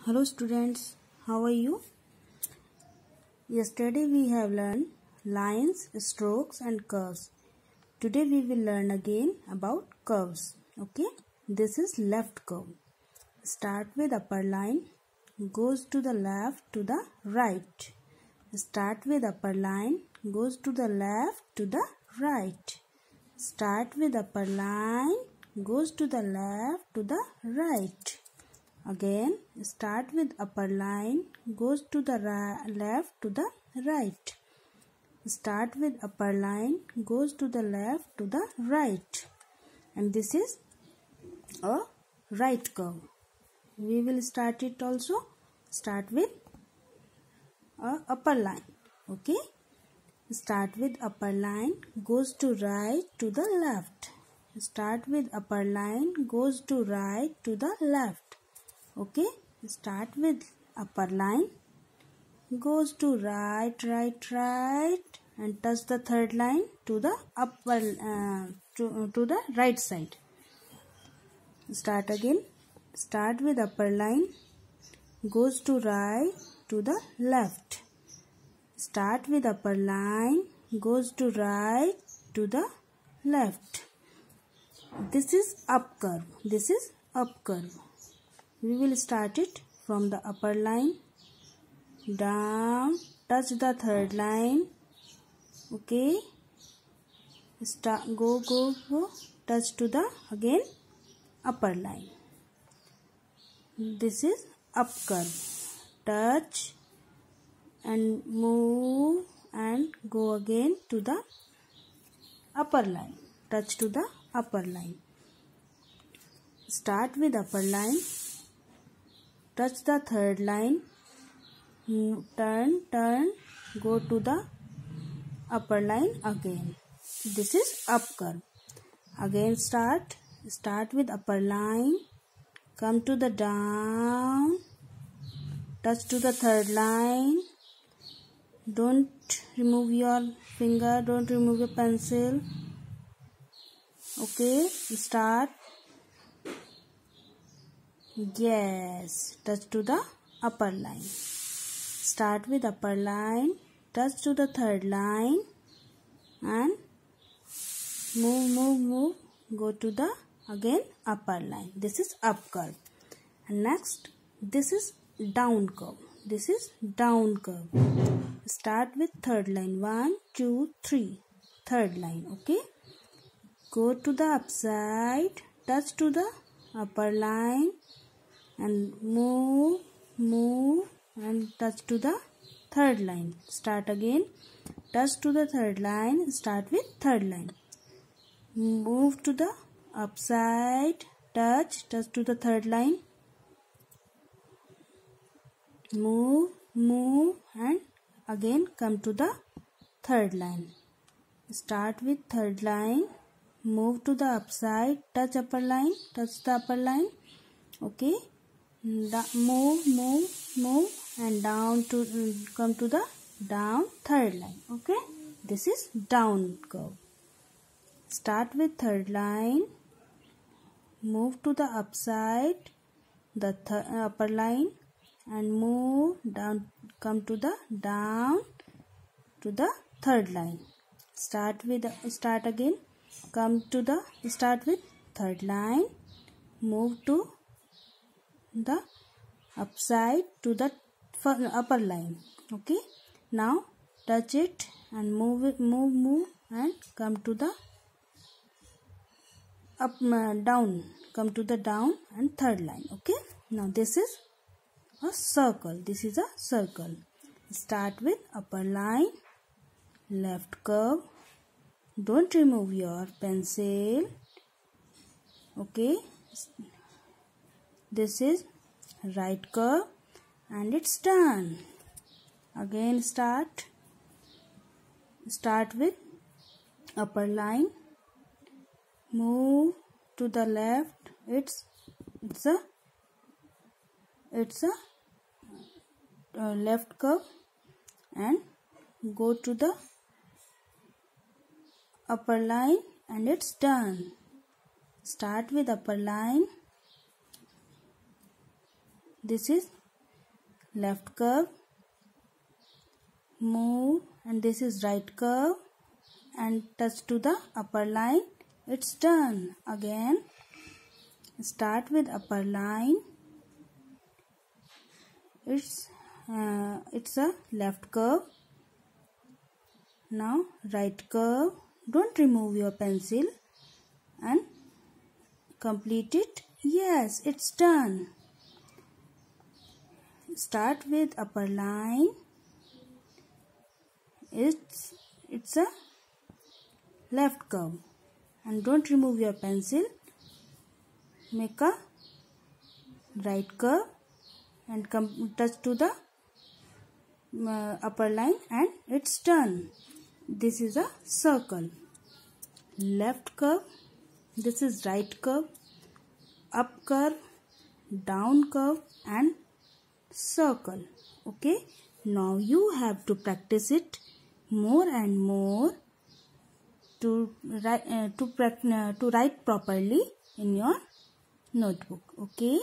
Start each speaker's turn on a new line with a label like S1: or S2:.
S1: Hello students, how are you? Yesterday we have learned lines, strokes and curves. Today we will learn again about curves. Okay, this is left curve. Start with upper line, goes to the left to the right. Start with upper line, goes to the left to the right. Start with upper line, goes to the left to the right. Again, start with upper line, goes to the left to the right. Start with upper line, goes to the left to the right. And this is a right curve. We will start it also. Start with a upper line. Okay. Start with upper line, goes to right to the left. Start with upper line, goes to right to the left. Okay, start with upper line, goes to right and touch the third line to the upper to the right side. Start again. Start with upper line, goes to right to the left. Start with upper line, goes to right to the left. This is up curve. This is up curve. We will start it from the upper line, down, touch the third line. Okay, start, go, touch to the again upper line. This is up curve. Touch and move and go again to the upper line. Touch to the upper line. Start with upper line. Touch the third line, turn, go to the upper line again. This is up curve. Again start with upper line, come to the down, touch to the third line. Don't remove your finger, don't remove your pencil. Okay, start. Yes, touch to the upper line. Start with upper line, touch to the third line and move, go to the again upper line. This is up curve. And next, this is down curve. This is down curve. Start with third line. 1, 2, 3. Third line. Okay. Go to the upside, touch to the upper line and move and touch to the third line. Start again. Touch to the third line. Start with third line. Move to the upside. Touch to the third line. Move and again come to the third line. Start with third line. Move to the upside. Touch upper line. Touch the upper line. Okay. Move and down to come to the down third line. Okay, this is down curve. Start with third line, move to the upside, the upper line and move down, come to the down to the third line. Start again, come to the start with third line, move to the upside to the upper line. Okay, now touch it and move and come to the up down, come to the down and third line. Okay, now this is a circle. This is a circle. Start with upper line, left curve. Don't remove your pencil. Okay, this is right curve and it's done. Again start with upper line, move to the left. It's a left curve and go to the upper line and it's done. Start with upper line. This is left curve, move, and this is right curve, and touch to the upper line. It's done. Again, start with upper line. It's a left curve. Now right curve. Don't remove your pencil and complete it. Yes, it's done. Start with upper line. It's a left curve, and don't remove your pencil. Make a right curve and touch to the upper line, and it's done. This is a circle. Left curve, this is right curve, up curve, down curve, and circle. Okay, now you have to practice it more and more to write properly in your notebook. Okay.